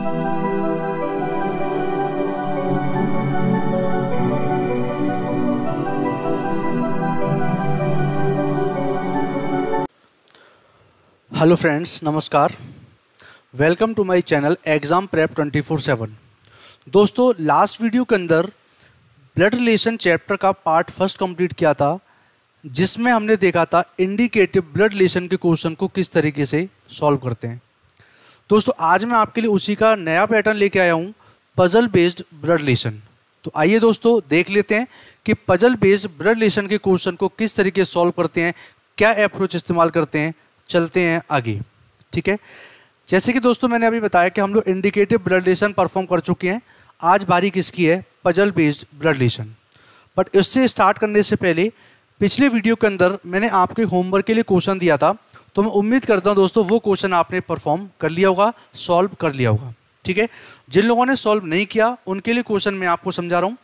Hello friends, नमस्कार। Welcome to my channel exam prep 24/7। दोस्तों, last video के अंदर ब्लड रिलेशन चैप्टर का पार्ट फर्स्ट कंप्लीट किया था, जिसमें हमने देखा था इंडिकेटिव ब्लड रिलेशन के क्वेश्चन को किस तरीके से सॉल्व करते हैं। दोस्तों, आज मैं आपके लिए उसी का नया पैटर्न लेके आया हूँ, पजल बेस्ड ब्लड रिलेशन। तो आइए दोस्तों देख लेते हैं कि पजल बेस्ड ब्लड रिलेशन के क्वेश्चन को किस तरीके से सॉल्व करते हैं, क्या अप्रोच इस्तेमाल करते हैं। चलते हैं आगे, ठीक है। जैसे कि दोस्तों मैंने अभी बताया कि हम लोग इंडिकेटिव ब्लड रिलेशन परफॉर्म कर चुके हैं। आज बारी किसकी है? Puzzle based blood relation. But इससे स्टार्ट करने से पहले पिछले वीडियो के अंदर मैंने आपके होमवर्क के लिए क्वेश्चन दिया था, तो मैं उम्मीद करता हूं दोस्तों वो क्वेश्चन आपने परफॉर्म कर लिया होगा, सॉल्व कर लिया होगा, ठीक है। जिन लोगों ने सॉल्व नहीं किया उनके लिए क्वेश्चन मैं आपको समझा रहा हूँ।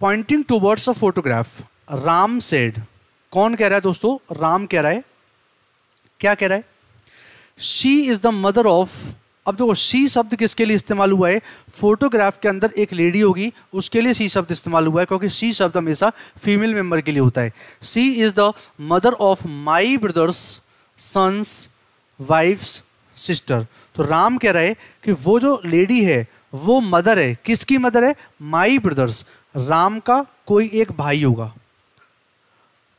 Pointing towards a photograph, Ram said. कौन कह रहा है दोस्तों? राम कह रहा है। क्या कह रहा है? She is the mother of. अब देखो, शी शब्द किसके लिए इस्तेमाल हुआ है? फोटोग्राफ के अंदर एक लेडी होगी, उसके लिए शी शब्द इस्तेमाल हुआ है, क्योंकि शी शब्द हमेशा फीमेल मेंबर के लिए होता है। She is the mother of my brother's son's wife's sister. तो राम कह रहा है कि वो जो लेडी है वो मदर है। किसकी मदर है? माई ब्रदर्स। राम का कोई एक भाई होगा,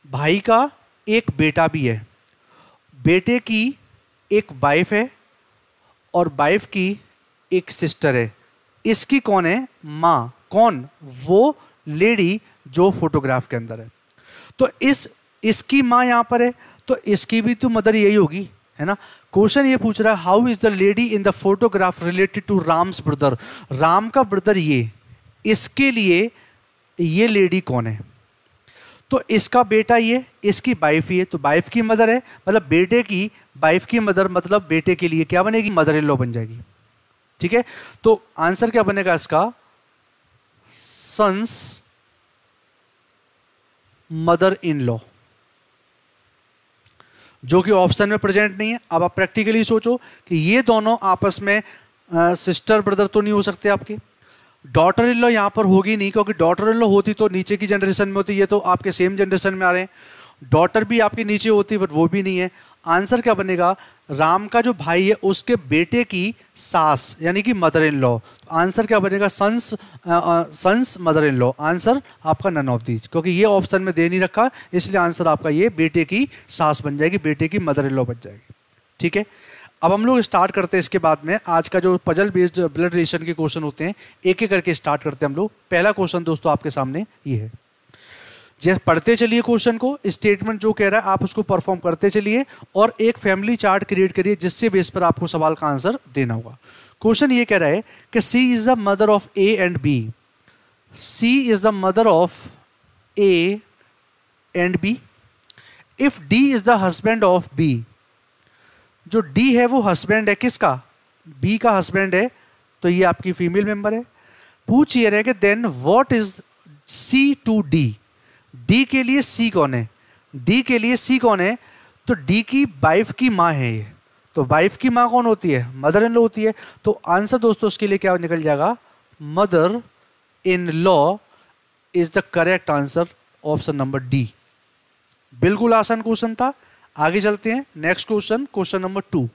भाई का एक बेटा भी है, बेटे की एक वाइफ है और वाइफ की एक सिस्टर है। इसकी कौन है? माँ। कौन? वो लेडी जो फोटोग्राफ के अंदर है। तो इसकी माँ यहाँ पर है, तो इसकी भी तो मदर यही होगी, है ना। क्वेश्चन ये पूछ रहा है, how is the lady in the photograph related to Ram's brother. Ram का ब्रदर ये, इसके लिए ये लेडी कौन है? तो इसका बेटा ये, इसकी वाइफ ये, तो वाइफ की मदर है, मतलब बेटे की वाइफ की मदर, मतलब बेटे के लिए क्या बनेगी? मदर इन लॉ बन जाएगी, ठीक है। तो आंसर क्या बनेगा इसका? सन्स मदर इन लॉ, जो कि ऑप्शन में प्रेजेंट नहीं है। अब आप प्रैक्टिकली सोचो कि ये दोनों आपस में सिस्टर ब्रदर तो नहीं हो सकते आपके। डॉटर इन लॉ यहाँ पर होगी नहीं, क्योंकि डॉटर इन लॉ होती तो नीचे की जनरेशन में होती, ये तो आपके सेम जनरेशन में आ रहे हैं। डॉटर भी आपके नीचे होती, बट वो भी नहीं है। आंसर क्या बनेगा? राम का जो भाई है उसके बेटे की सास, यानी कि मदर इन लॉ। आंसर क्या बनेगा? Son's mother in law. Answer आपका नन ऑफ दीज, क्योंकि ये ऑप्शन में दे नहीं रखा, इसलिए आंसर आपका ये बेटे की सास बन जाएगी, बेटे की मदर इन लॉ बन जाएगी, ठीक है। अब हम लोग स्टार्ट करते हैं इसके बाद में आज का जो पजल बेस्ड ब्लड रिलेशन के क्वेश्चन होते हैं, एक एक करके स्टार्ट करते हैं हम लोग। पहला क्वेश्चन दोस्तों आपके सामने ये है। जैसे पढ़ते चलिए क्वेश्चन को, स्टेटमेंट जो कह रहा है आप उसको परफॉर्म करते चलिए और एक फैमिली चार्ट क्रिएट करिए, जिससे बेस पर आपको सवाल का आंसर देना होगा। क्वेश्चन ये कह रहा है कि C is the mother of A and B. C is the mother of A and B if D is the husband of B. जो डी है वो हस्बैंड है किसका? बी का हस्बैंड है, तो ये आपकी फीमेल मेंबर है। पूछ ये रहे कि then what is C to D. D के लिए सी कौन है? डी के लिए सी कौन है? तो डी की वाइफ की माँ है ये। तो वाइफ की माँ कौन होती है? मदर इन लॉ होती है। तो आंसर दोस्तों उसके लिए क्या निकल जाएगा? Mother in law is the correct answer, option number D. बिल्कुल आसान क्वेश्चन था। आगे चलते हैं, next question, question number 2।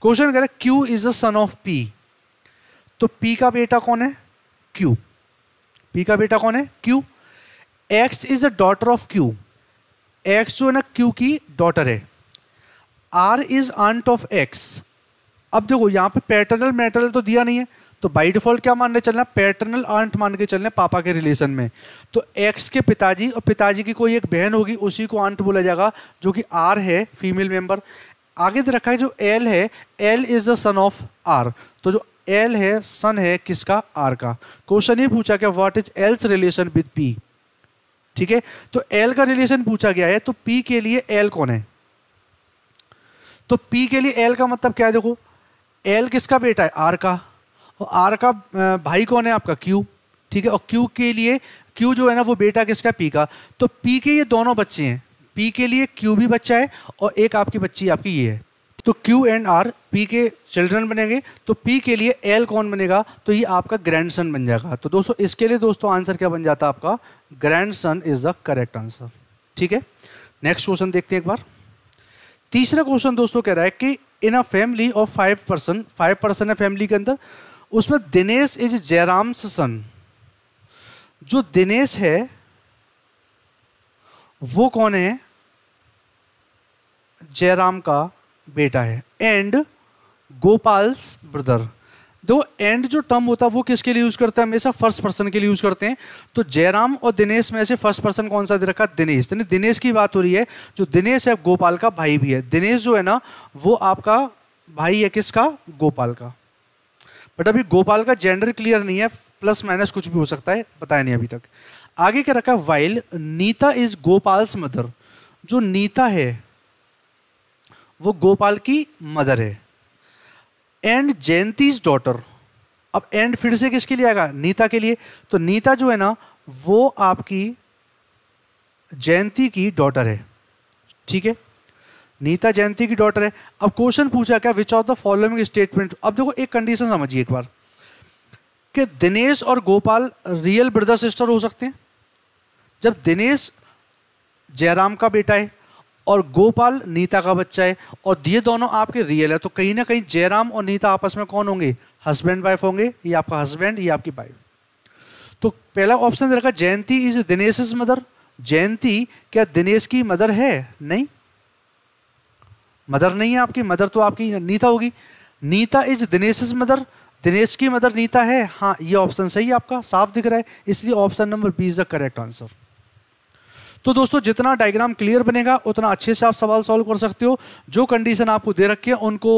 Question कह रहा है Q is the son of P. तो पी का बेटा कौन है? क्यू। पी का बेटा कौन है? Q. X is the daughter of Q. X जो है ना क्यू की डॉटर है। R is aunt of X. अब देखो यहां पे पैटर्नल मैटरनल तो दिया नहीं है, तो बाई डिफॉल्ट क्या मान के चलना? पैटर्नल आंट मान के चलना, पापा के रिलेशन में। तो एक्स के पिताजी और पिताजी की कोई एक बहन होगी, उसी को आंट बोला जाएगा, जो कि आर है, फीमेल मेंबर। आगे दे रखा है जो एल है, L is the son of R. तो जो एल है सन है किसका? आर का। क्वेश्चन ये पूछा क्या what is else relation with P, ठीक है। तो एल का रिलेशन पूछा गया है, तो पी के लिए एल कौन है? तो पी के लिए एल का मतलब क्या है? देखो एल किसका बेटा है? आर का। और आर का भाई कौन है? आपका क्यू, ठीक है। और क्यू के लिए, क्यू जो है ना वो बेटा किसका? पी का। तो पी के ये दोनों बच्चे हैं, पी के लिए क्यू भी बच्चा है और एक आपकी बच्ची आपकी ये है। तो Q एंड R P के चिल्ड्रन बनेंगे, तो P के लिए L कौन बनेगा, तो ये आपका ग्रैंडसन बन जाएगा। तो दोस्तों इसके लिए दोस्तों आंसर क्या बन जाता है आपका, grandson is the correct answer. ठीक है, नेक्स्ट क्वेश्चन देखते हैं एक बार। तीसरा क्वेश्चन दोस्तों कह रहा है कि इन अ फैमिली ऑफ 5 पर्सन है फैमिली के अंदर, उसमें दिनेश इज जयराम्स सन। जो दिनेश है वो कौन है, जयराम का बेटा है, एंड गोपाल्स ब्रदर। देखो एंड जो टर्म होता है वो किसके लिए यूज करते हैं, हमेशा फर्स्ट पर्सन के लिए यूज करते हैं। तो जयराम और दिनेश में से फर्स्ट पर्सन कौन सा दे रखा, दिनेश। दिनेश की बात हो रही है। जो दिनेश है गोपाल का भाई भी है। दिनेश जो है ना वो आपका भाई है किसका, गोपाल का। बट अभी गोपाल का जेंडर क्लियर नहीं है, प्लस माइनस कुछ भी हो सकता है, बताया नहीं अभी तक। आगे क्या रखा है, while Nita is Gopal's mother. जो नीता है वो गोपाल की मदर है, एंड जयंतीज डॉटर। अब एंड फिर से किसके लिए आएगा, नीता के लिए। तो नीता जो है ना वो आपकी जयंती की डॉटर है। ठीक है, नीता जयंती की डॉटर है। अब क्वेश्चन पूछा क्या, which of the following statement. अब देखो एक कंडीशन समझिए एक बार, कि दिनेश और गोपाल रियल ब्रदर सिस्टर हो सकते हैं। जब दिनेश जयराम का बेटा है और गोपाल नीता का बच्चा है और ये दोनों आपके रियल है, तो कहीं ना कहीं जयराम और नीता आपस में कौन होंगे, हस्बैंड वाइफ होंगे। ये आपका हस्बैंड, ये आपकी वाइफ। तो पहला ऑप्शन रखा जयंती इज दिनेश मदर। जयंती क्या दिनेश की मदर है, नहीं, मदर नहीं है आपकी, मदर तो आपकी नीता होगी। नीता इज दिनेश मदर, दिनेश की मदर नीता है। हाँ, ये ऑप्शन सही है आपका, साफ दिख रहा है, इसलिए option number B is the correct answer. तो दोस्तों जितना डायग्राम क्लियर बनेगा उतना अच्छे से आप सवाल सॉल्व कर सकते हो। जो कंडीशन आपको दे रखी है उनको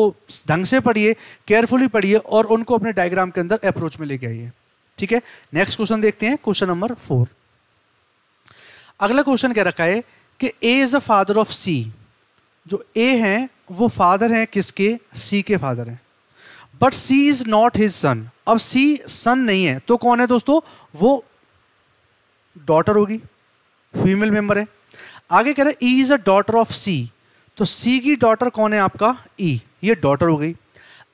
ढंग से पढ़िए, केयरफुली पढ़िए और उनको अपने डायग्राम के अंदर अप्रोच में लेके आइए। ठीक है, नेक्स्ट क्वेश्चन देखते हैं, क्वेश्चन नंबर 4। अगला क्वेश्चन क्या रखा है कि ए इज द फादर ऑफ सी। जो ए हैं वो फादर हैं किसके, सी के फादर हैं। But C is not his son. अब सी सन नहीं है तो कौन है दोस्तों, वो डॉटर होगी, फीमेल मेंबर है। आगे कह रहे हैं E is a daughter of C. तो सी की डॉटर कौन है आपका, ई, ये डॉटर हो गई।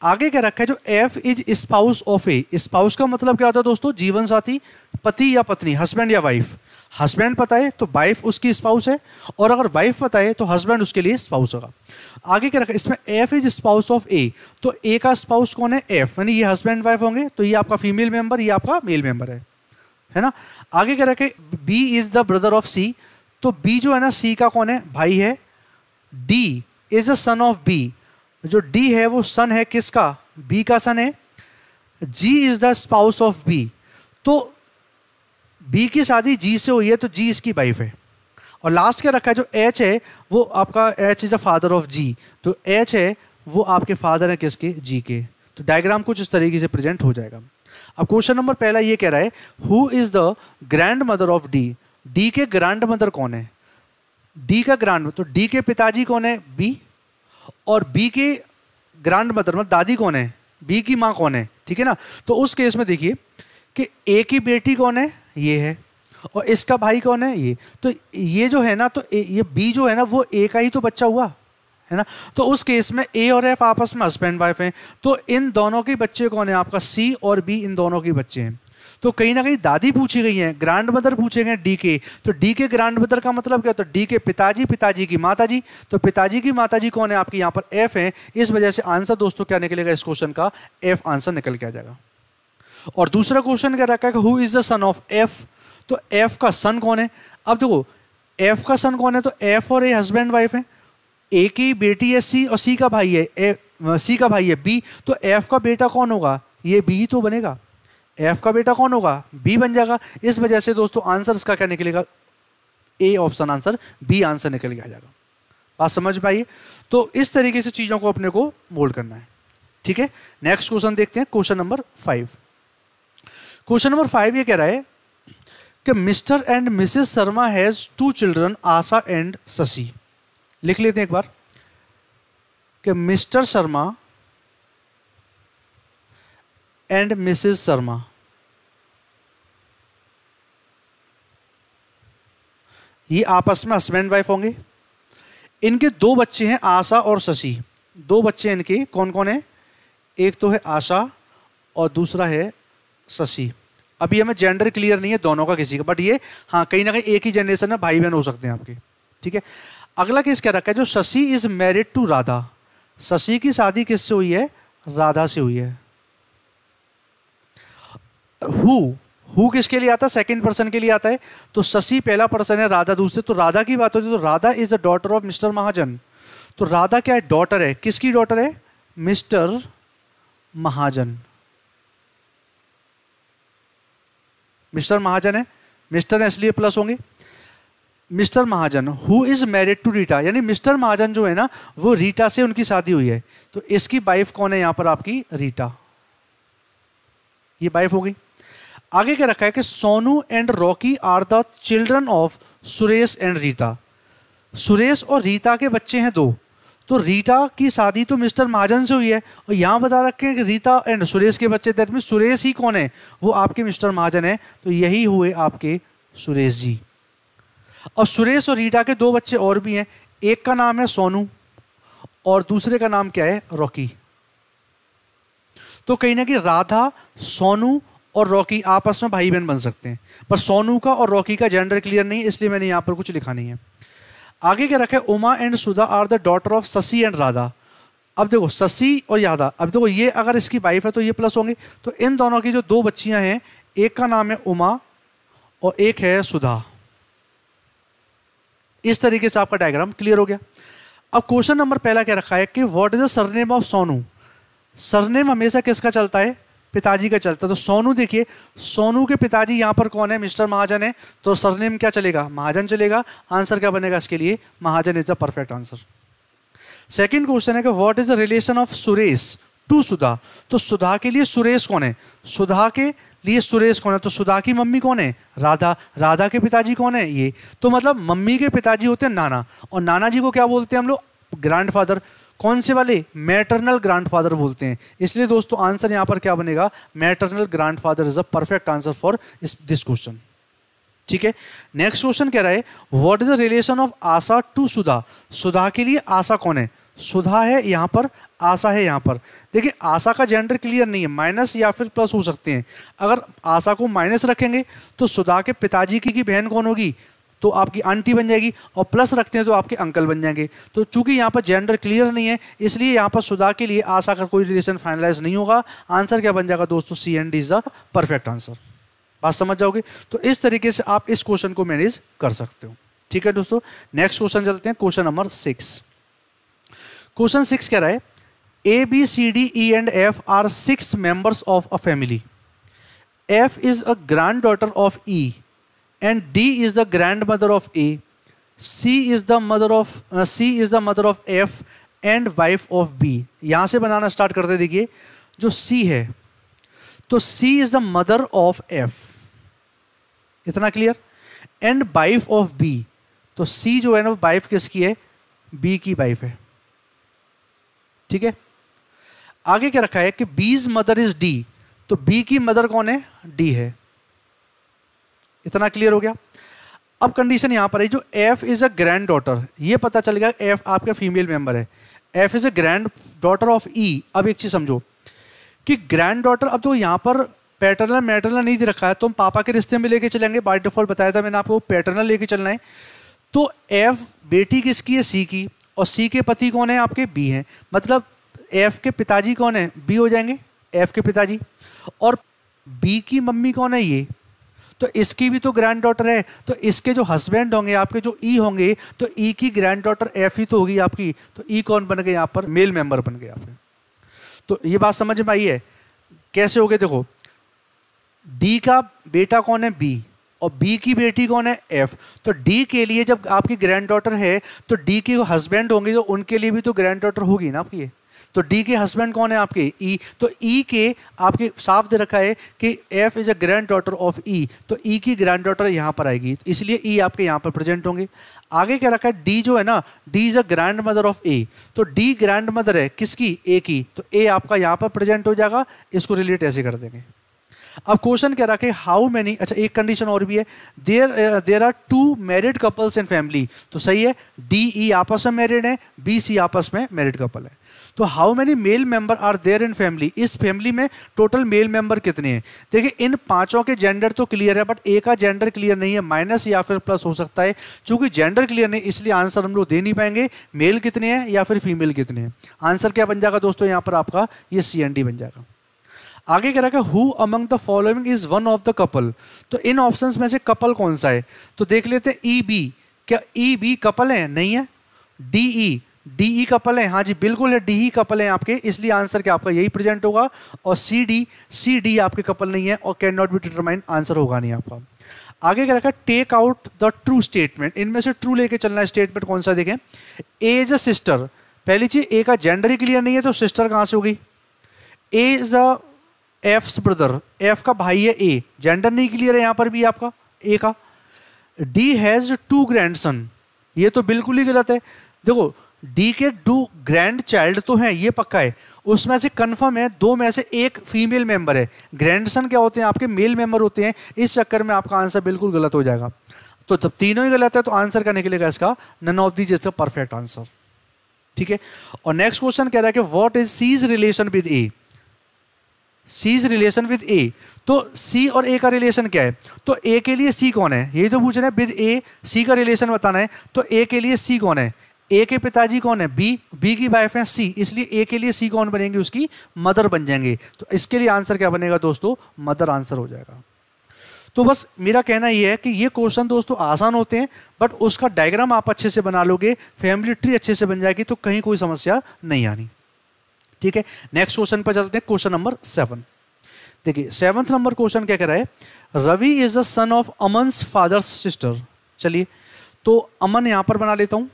आगे क्या रखा है, जो F is spouse of A. Spouse का मतलब क्या होता है दोस्तों, जीवन साथी, पति या पत्नी, हस्बैंड या वाइफ। हस्बैंड पता है तो वाइफ उसकी स्पाउस है, और अगर वाइफ पता है तो हस्बैंड उसके लिए स्पाउस होगा। आगे क्या रखा है, इसमें F is spouse of A. तो ए का स्पाउस कौन है, एफ, यानी ये हस्बैंड वाइफ होंगे। तो ये आपका फीमेल मेंबर, ये आपका मेल मेंबर है ना। आगे क्या रखे, B is the brother of C. तो बी जो है ना सी का कौन है, भाई है। D is the son of B. जो डी है वो सन है किसका, बी का सन है। G is the spouse of B. तो बी की शादी जी से हुई है तो जी इसकी वाइफ है। और लास्ट क्या रखा है, जो एच है वो आपका, H is the father of G. तो एच है वो आपके फादर है किसके, जी के। तो डायग्राम कुछ इस तरीके से प्रेजेंट हो जाएगा। अब क्वेश्चन नंबर पहला ये कह रहा है, who is the grand mother of D. D के ग्रैंड मदर कौन है, डी का ग्रैंड, तो डी के पिताजी कौन है, बी। और बी के ग्रैंड मदर मतलब दादी कौन है, बी की माँ कौन है। ठीक है ना। तो उस केस में देखिए कि ए की बेटी कौन है, ये है, और इसका भाई कौन है, ये। तो ये जो है ना, तो ये बी जो है ना वो ए का ही तो बच्चा हुआ है ना। तो उस केस में ए और एफ आपस में हस्बैंड वाइफ हैं। तो इन दोनों के बच्चे कौन है आपका, सी और बी, इन दोनों के बच्चे हैं। तो कहीं ना कहीं दादी पूछी गई है, ग्रैंड मदर पूछे गए डी के। तो डी के ग्रैंड मदर का मतलब क्या, तो डी के पिताजी, पिताजी की माताजी। तो पिताजी की माताजी कौन है आपकी, यहाँ पर एफ है। इस वजह से आंसर दोस्तों क्या निकलेगा इस क्वेश्चन का, एफ आंसर निकल के आ जाएगा। और दूसरा क्वेश्चन क्या रखा है, who is the son of F. तो एफ का सन कौन है। अब देखो एफ का सन कौन है, तो एफ और ए हस्बैंड वाइफ है। ए की बेटी है सी, और सी का भाई है सी का भाई है बी। तो एफ का बेटा कौन होगा, ये बी ही तो बनेगा। एफ का बेटा कौन होगा, बी बन जाएगा। इस वजह से दोस्तों आंसर इसका क्या निकलेगा, A option answer, B answer निकल के आ जाएगा। बात समझ पाइए। तो इस तरीके से चीजों को अपने को मोल्ड करना है। ठीक है, नेक्स्ट क्वेश्चन देखते हैं, क्वेश्चन नंबर 5। क्वेश्चन नंबर 5 ये कह रहा है कि mister and Mrs Sharma has 2 children, Asha and Shashi. लिख लेते हैं एक बार कि mister Sharma and Mrs Sharma ये आपस में हस्बैंड वाइफ होंगे। इनके 2 बच्चे हैं, आशा और शशि। दो बच्चे इनके कौन कौन है, एक तो है आशा और दूसरा है शशि। अभी हमें जेंडर क्लियर नहीं है दोनों का किसी का, बट ये हाँ कहीं ना कहीं एक ही जनरेशन में भाई बहन हो सकते हैं आपके, ठीक है। अगला केस क्या रखा है, जो Shashi is married to Radha, Shashi की शादी किससे हुई है, राधा से हुई है। हु किसके लिए आता है, सेकंड पर्सन के लिए आता है, तो शशि पहला पर्सन है, राधा दूसरे। तो राधा की बात होती है तो Radha is the daughter of mister Mahajan. तो राधा क्या है, डॉटर है, किसकी डॉटर है, मिस्टर महाजन। मिस्टर महाजन है, मिस्टर है इसलिए प्लस होंगे, mister Mahajan who is married to Rita, यानी मिस्टर महाजन जो है ना वो रीटा से उनकी शादी हुई है। तो इसकी वाइफ कौन है यहां पर आपकी, रीटा, ये वाइफ हो गई। आगे क्या रखा है कि Sonu and Rocky are the children of Suresh and Rita. Suresh और रीता के बच्चे हैं दो, तो रीटा की शादी तो मिस्टर महाजन से हुई है, और यहां बता रखे हैं कि रीता एंड सुरेश के बच्चे, दैट मीन सुरेश ही कौन है, वो आपके मिस्टर महाजन है, तो यही हुए आपके सुरेश जी। और सुरेश और रीटा के दो बच्चे और भी हैं, एक का नाम है सोनू और दूसरे का नाम क्या है, रॉकी। तो कहीं ना कहीं राधा, सोनू और रॉकी आपस में भाई बहन बन सकते हैं, पर सोनू का और रॉकी का जेंडर क्लियर नहीं है, इसलिए मैंने यहां पर कुछ लिखा नहीं है। आगे क्या रखा है, Uma and Sudha are the daughter of Shashi and Radha. अब देखो शशि और राधा, अब देखो ये अगर इसकी वाइफ है तो ये प्लस होंगे, तो इन दोनों की जो दो बच्चियां हैं, एक का नाम है उमा और एक है सुधा। इस तरीके से आपका डायग्राम क्लियर हो गया। अब क्वेश्चन नंबर पहला क्या रखा है कि what is the surname of Sonu. Surname हमेशा किसका चलता है, पिताजी का चलता है। तो सोनू देखिए, सोनू के पिताजी यहां पर कौन है, मिस्टर महाजन है, तो सरनेम क्या चलेगा, महाजन चलेगा। आंसर क्या बनेगा इसके लिए, Mahajan is the perfect answer. Second question है कि what is the relation of Suresh to Sudha. तो सुधा के लिए सुरेश कौन है, सुधा के लिए सुरेश कौन है, तो सुधा की मम्मी कौन है, राधा। राधा के पिताजी कौन है, ये। तो मतलब मम्मी के पिताजी होते हैं नाना, और नाना जी को क्या बोलते हैं हम लोग, ग्रैंडफादर। कौन से वाले, मैटरनल ग्रैंडफादर बोलते हैं। इसलिए दोस्तों आंसर यहां पर क्या बनेगा, maternal grandfather is the perfect answer for this question, ठीक है। नेक्स्ट क्वेश्चन कह रहा है what is the relation of Asha to Sudha. Sudha के लिए आशा कौन है, सुधा है यहां पर, आशा है यहां पर। देखिए आशा का जेंडर क्लियर नहीं है, माइनस या फिर प्लस हो सकते हैं। अगर आशा को माइनस रखेंगे तो सुधा के पिताजी की बहन कौन होगी, तो आपकी आंटी बन जाएगी, और प्लस रखते हैं तो आपके अंकल बन जाएंगे। तो चूंकि यहाँ पर जेंडर क्लियर नहीं है, इसलिए यहाँ पर सुधा के लिए आशा का कोई रिलेशन फाइनलाइज नहीं होगा। आंसर क्या बन जाएगा दोस्तों, C and D is the perfect answer. बात समझ जाओगे। तो इस तरीके से आप इस क्वेश्चन को मैनेज कर सकते हो, ठीक है दोस्तों। नेक्स्ट क्वेश्चन चलते हैं, क्वेश्चन नंबर 6। क्वेश्चन 6 कह रहा है A B C D E and F are 6 members of a family. F is a granddaughter of E and D is the grandmother of A, C is the mother of F and wife of B। यहां से बनाना start करते, देखिए जो C है तो C is the mother of F, इतना clear. and wife of B, तो C जो है ना वाइफ किसकी है, B की वाइफ है, ठीक है। आगे क्या रखा है कि B's मदर इज D, तो B की मदर कौन है, D है, इतना क्लियर हो गया। अब कंडीशन यहां पर है जो F is a grand daughter, ये पता चल गया F आपका फीमेल मेंबर है, F is a granddaughter of E। अब एक चीज समझो कि ग्रैंड डॉटर, अब तो यहां पर पैटर्नल मैटरनल नहीं दे रखा है, तो हम पापा के रिश्ते में लेके चलेंगे, बाय डिफॉल्ट बताया था मैंने आपको पैटर्नल लेके चलना है। तो F बेटी किसकी है, C की, और C के पति कौन है आपके, B हैं, मतलब F के पिताजी कौन है, B हो जाएंगे F के पिताजी, और B की मम्मी कौन है, ये, तो इसकी भी तो ग्रैंड डॉटर है, तो इसके जो हस्बैंड होंगे आपके जो ई होंगे, तो ई की ग्रैंड डॉटर एफ ही तो होगी आपकी, तो ई कौन बन गए यहाँ पर, मेल मेंबर बन गए आपके। तो ये बात समझ में आई है, कैसे हो गए, देखो डी का बेटा कौन है, बी, और बी की बेटी कौन है, एफ। तो डी के लिए जब आपकी ग्रैंड डॉटर है तो डी के हस्बैंड होंगे, तो उनके लिए भी तो ग्रैंड डॉटर होगी ना आपकी। तो डी के हस्बैंड कौन है आपके, ई, तो ई के आपके साफ दे रखा है कि F is a granddaughter of E, तो ई की ग्रैंड डॉटर यहां पर आएगी, तो इसलिए ई आपके यहां पर प्रेजेंट होंगे। आगे क्या रखा है, डी जो है ना, D is a grandmother of A, तो डी ग्रैंड मदर है किसकी, ए की, तो ए आपका यहां पर प्रेजेंट हो जाएगा। इसको रिलेट ऐसे कर देंगे। अब क्वेश्चन क्या रखे, हाउ मेनी, अच्छा एक कंडीशन और भी है, there are 2 married couples in family, तो सही है, डी ई आपस में मैरिड है, बी सी आपस में मैरिड कपल है। तो how many male member are there in family, इस फैमिली में टोटल मेल मेंबर कितने हैं। देखिए इन पांचों के जेंडर तो क्लियर है, बट ए का जेंडर क्लियर नहीं है, माइनस या फिर प्लस हो सकता है। चूंकि जेंडर क्लियर नहीं इसलिए आंसर हम लोग दे नहीं पाएंगे, मेल कितने हैं या फिर फीमेल कितने हैं। आंसर क्या बन जाएगा दोस्तों यहाँ पर आपका, ये सी एंड डी बन जाएगा। आगे कह रहा है who among the following is one of the couple, तो इन ऑप्शंस में से कपल कौन सा है, तो देख लेते हैं ई बी, क्या ई बी कपल है, नहीं है। डी ई कपल है, हाँ जी बिल्कुल है, डी ई कपल है आपके, इसलिए आंसर क्या आपका यही प्रेजेंट होगा। और सी डी आपके कपल नहीं है और can not be determine, answer होगा नहीं आपका। आगे क्या रखा, take out the true statement, इनमें से ट्रू लेके चलना है। स्टेटमेंट कौन सा देखें, ए इज अ सिस्टर, पहली चीज ए का जेंडर ही क्लियर नहीं है तो सिस्टर कहां से होगी। A is a F's brother, F का भाई है ए, जेंडर नहीं क्लियर है यहां पर भी आपका ए का। डी हैज 2 ग्रैंडसन, ये तो बिल्कुल ही गलत है। देखो डी के 2 ग्रैंड चाइल्ड तो हैं, ये पक्का है, उसमें से कंफर्म है 2 में से एक फीमेल मेंबर है। ग्रैंडसन क्या होते हैं आपके, मेल मेंबर होते हैं, इस चक्कर में आपका आंसर बिल्कुल गलत हो जाएगा। तो जब तीनों ही गलत है तो आंसर क्या निकलेगा इसका, none of these is the perfect answer. ठीक है, और नेक्स्ट क्वेश्चन कह रहा है कि what is C's relation with A, C's relation with A, तो सी और ए का रिलेशन क्या है, तो ए के लिए सी कौन है, ये तो पूछ रहे हैं विद ए सी का रिलेशन बताना है। तो ए के लिए सी कौन है, ए के पिताजी कौन है, बी की वाइफ है सी, इसलिए ए के लिए सी कौन बनेंगे, उसकी मदर बन जाएंगे। तो इसके लिए आंसर क्या बनेगा दोस्तों, मदर आंसर हो जाएगा। तो बस मेरा कहना यह है कि ये क्वेश्चन दोस्तों आसान होते हैं, बट उसका डायग्राम आप अच्छे से बना लोगे, फैमिली ट्री अच्छे से बन जाएगी, तो कहीं कोई समस्या नहीं आनी। ठीक है, नेक्स्ट क्वेश्चन पर चलते हैं, क्वेश्चन नंबर 7। देखिए 7th नंबर क्वेश्चन क्या कह रहा है, Ravi is the son of Aman's father's sister. चलिए तो अमन यहां पर बना लेता हूं,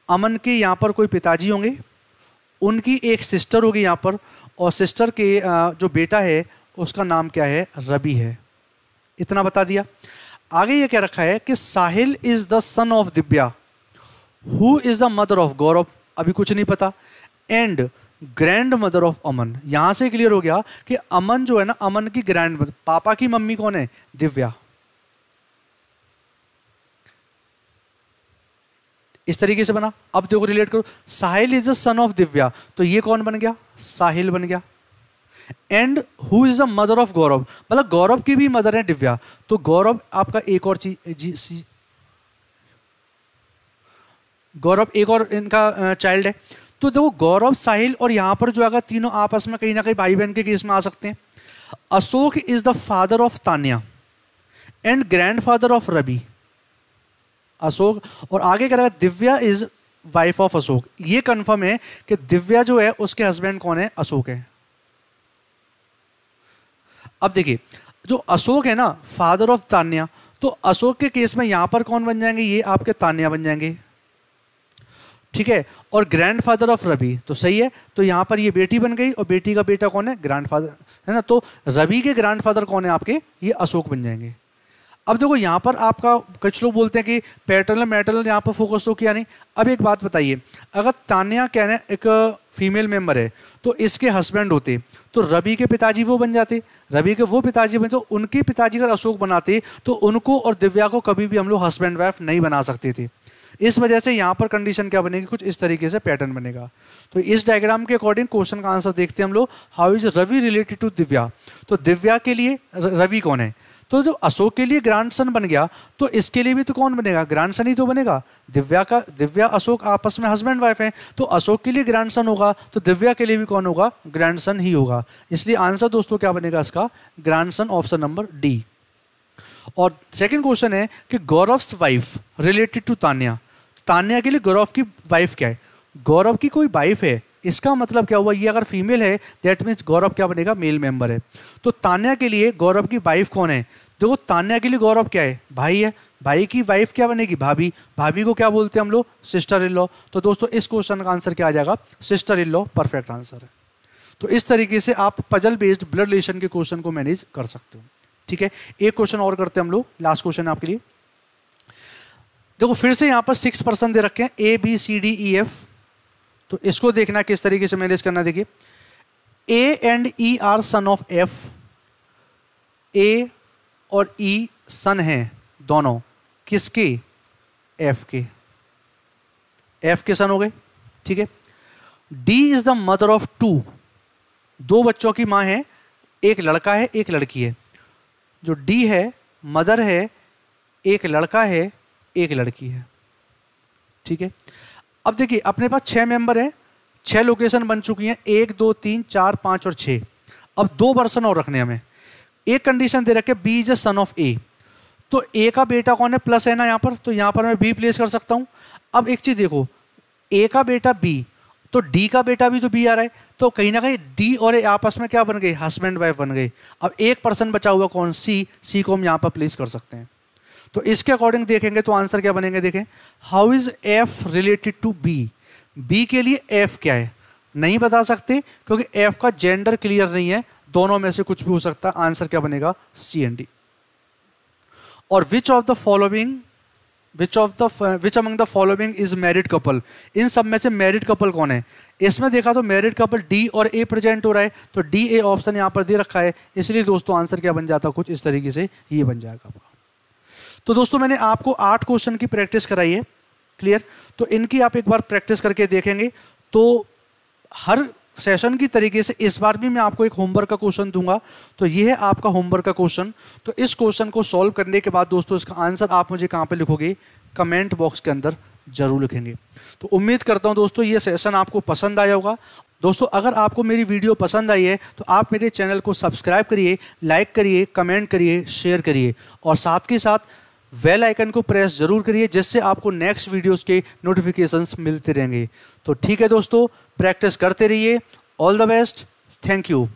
अमन के यहां पर कोई पिताजी होंगे, उनकी एक सिस्टर होगी यहां पर, और सिस्टर के जो बेटा है उसका नाम क्या है, रवि है। इतना बता दिया। आगे ये क्या रखा है कि Sahil is the son of Divya, who is the mother of Gaurav, अभी कुछ नहीं पता, and grandmother of Aman. यहां से क्लियर हो गया कि अमन जो है ना, अमन की ग्रैंड मदर, पापा की मम्मी कौन है, दिव्या। इस तरीके से बना। अब देखो रिलेट करो, Sahil is the son of Divya, तो ये कौन बन गया, साहिल बन गया। And who is the mother of Gaurav, मतलब गौरव की भी मदर है दिव्या, तो गौरव आपका एक और चीज, गौरव एक और इनका चाइल्ड है। तो देखो गौरव, साहिल और यहां पर जो अगर तीनों आपस में कहीं ना कहीं भाई बहन के केस में आ सकते हैं। Ashok is the father of Tanya and grandfather of Ravi, Ashok. और आगे कह रहा है Divya is wife of Ashok, ये कंफर्म है कि दिव्या जो है उसके हस्बैंड कौन है, अशोक है। अब देखिए जो अशोक है ना, फादर ऑफ तान्या, तो अशोक के केस में यहां पर कौन बन जाएंगे, ये आपके तान्या बन जाएंगे। ठीक है, और ग्रैंडफादर ऑफ रवि, तो सही है, तो यहां पर ये बेटी बन गई और बेटी का बेटा कौन है, ग्रैंडफादर है ना, तो रवि के ग्रैंडफादर कौन है आपके, ये अशोक बन जाएंगे। अब देखो यहां पर आपका कुछ लोग बोलते हैं कि पैटर्नल मैटरनल यहां पर फोकस तो किया नहीं। अब एक बात बताइए, अगर तान्या क्या है एक फीमेल मेंबर है तो इसके हस्बैंड होते, तो रवि के पिताजी वो बन जाते, रवि के वो पिताजी बन, तो उनके पिताजी अगर अशोक बनाते तो उनको और दिव्या को कभी भी हम लोग हस्बैंड वाइफ नहीं बना सकते थे। इस वजह से यहाँ पर कंडीशन क्या बनेगी, कुछ इस तरीके से पैटर्न बनेगा। तो इस डायग्राम के अकॉर्डिंग क्वेश्चन का आंसर देखते हैं हम लोग, how is Ravi related to Divya. तो दिव्या के लिए रवि कौन है, तो जो अशोक के लिए ग्रैंडसन बन गया तो इसके लिए भी तो कौन बनेगा, ग्रैंडसन ही तो बनेगा। दिव्या अशोक आपस में हस्बैंड वाइफ हैं, तो अशोक के लिए ग्रैंडसन होगा, तो दिव्या के लिए भी कौन होगा, ग्रैंडसन ही होगा। इसलिए आंसर दोस्तों क्या बनेगा इसका, ग्रैंडसन, ऑप्शन नंबर डी। और सेकेंड क्वेश्चन है कि Gaurav's wife related to Tanya, Tanya के लिए गौरव की वाइफ क्या है, गौरव की कोई वाइफ है, इसका मतलब क्या हुआ, ये अगर फीमेल है दैट मीन्स गौरव क्या बनेगा, मेल मेंबर है। तो तान्या के लिए गौरव की वाइफ कौन है, देखो तान्या के लिए गौरव क्या है, भाई है, भाई की वाइफ क्या बनेगी, भाभी, भाभी को क्या बोलते हैं हम लोग, सिस्टर इन लॉ। तो दोस्तों इस क्वेश्चन का आंसर क्या आ जाएगा, sister in law perfect answer है। तो इस तरीके से आप पजल बेस्ड ब्लड रिलेशन के क्वेश्चन को मैनेज कर सकते हो। ठीक है, एक क्वेश्चन और करते हैं हम लोग, लास्ट क्वेश्चन है आपके लिए। देखो फिर से यहां पर 6 पर्सन दे रखे हैं, A B C D E F, तो इसको देखना किस तरीके से मैनेज करना। देखिए A and E are son of F, A और ई सन हैं दोनों किसके, एफ के, एफ के सन हो गए। ठीक है, D is the mother of two, 2 बच्चों की माँ है, एक लड़का है एक लड़की है। जो डी है मदर है, एक लड़का है एक लड़की है। ठीक है, अब देखिए अपने पास 6 मेंबर हैं, 6 लोकेशन बन चुकी हैं, 1 2 3 4 5 और 6। अब 2 पर्सन और रखने हमें। एक कंडीशन दे रखे B is a son of A, तो ए का बेटा कौन है, प्लस है ना यहाँ पर, तो यहाँ पर मैं बी प्लेस कर सकता हूँ। अब एक चीज देखो, ए का बेटा बी, तो डी का बेटा भी तो बी आ रहा है, तो कहीं ना कहीं डी और ए आपस में क्या बन गए, हस्बैंड वाइफ बन गए। अब एक पर्सन बचा हुआ कौन, सी, सी को हम यहाँ पर प्लेस कर सकते हैं। तो इसके अकॉर्डिंग देखेंगे तो आंसर क्या बनेंगे, देखें how is F related to B, B के लिए एफ क्या है नहीं बता सकते क्योंकि एफ का जेंडर क्लियर नहीं है, दोनों में से कुछ भी हो सकता है। आंसर क्या बनेगा, सी एंड डी। और which among the following is married couple, इन सब में से मैरिड कपल कौन है। इसमें देखा तो मैरिड कपल डी और ए प्रेजेंट हो रहा है, तो डी ए ऑप्शन यहां पर दे रखा है, इसलिए दोस्तों आंसर क्या बन जाता, कुछ इस तरीके से ये बन जाएगा आपका। तो दोस्तों मैंने आपको 8 क्वेश्चन की प्रैक्टिस कराई है, क्लियर। तो इनकी आप एक बार प्रैक्टिस करके देखेंगे तो हर सेशन की तरीके से इस बार भी मैं आपको एक होमवर्क का क्वेश्चन दूंगा। तो ये है आपका होमवर्क का क्वेश्चन। तो इस क्वेश्चन को सॉल्व करने के बाद दोस्तों इसका आंसर आप मुझे कहाँ पे लिखोगे, कमेंट बॉक्स के अंदर जरूर लिखेंगे। तो उम्मीद करता हूँ दोस्तों ये सेशन आपको पसंद आया होगा। दोस्तों अगर आपको मेरी वीडियो पसंद आई है तो आप मेरे चैनल को सब्सक्राइब करिए, लाइक करिए, कमेंट करिए, शेयर करिए और साथ के साथ बेल आइकन को प्रेस जरूर करिए, जिससे आपको नेक्स्ट वीडियोस के नोटिफिकेशंस मिलते रहेंगे। तो ठीक है दोस्तों, प्रैक्टिस करते रहिए। All the best, thank you.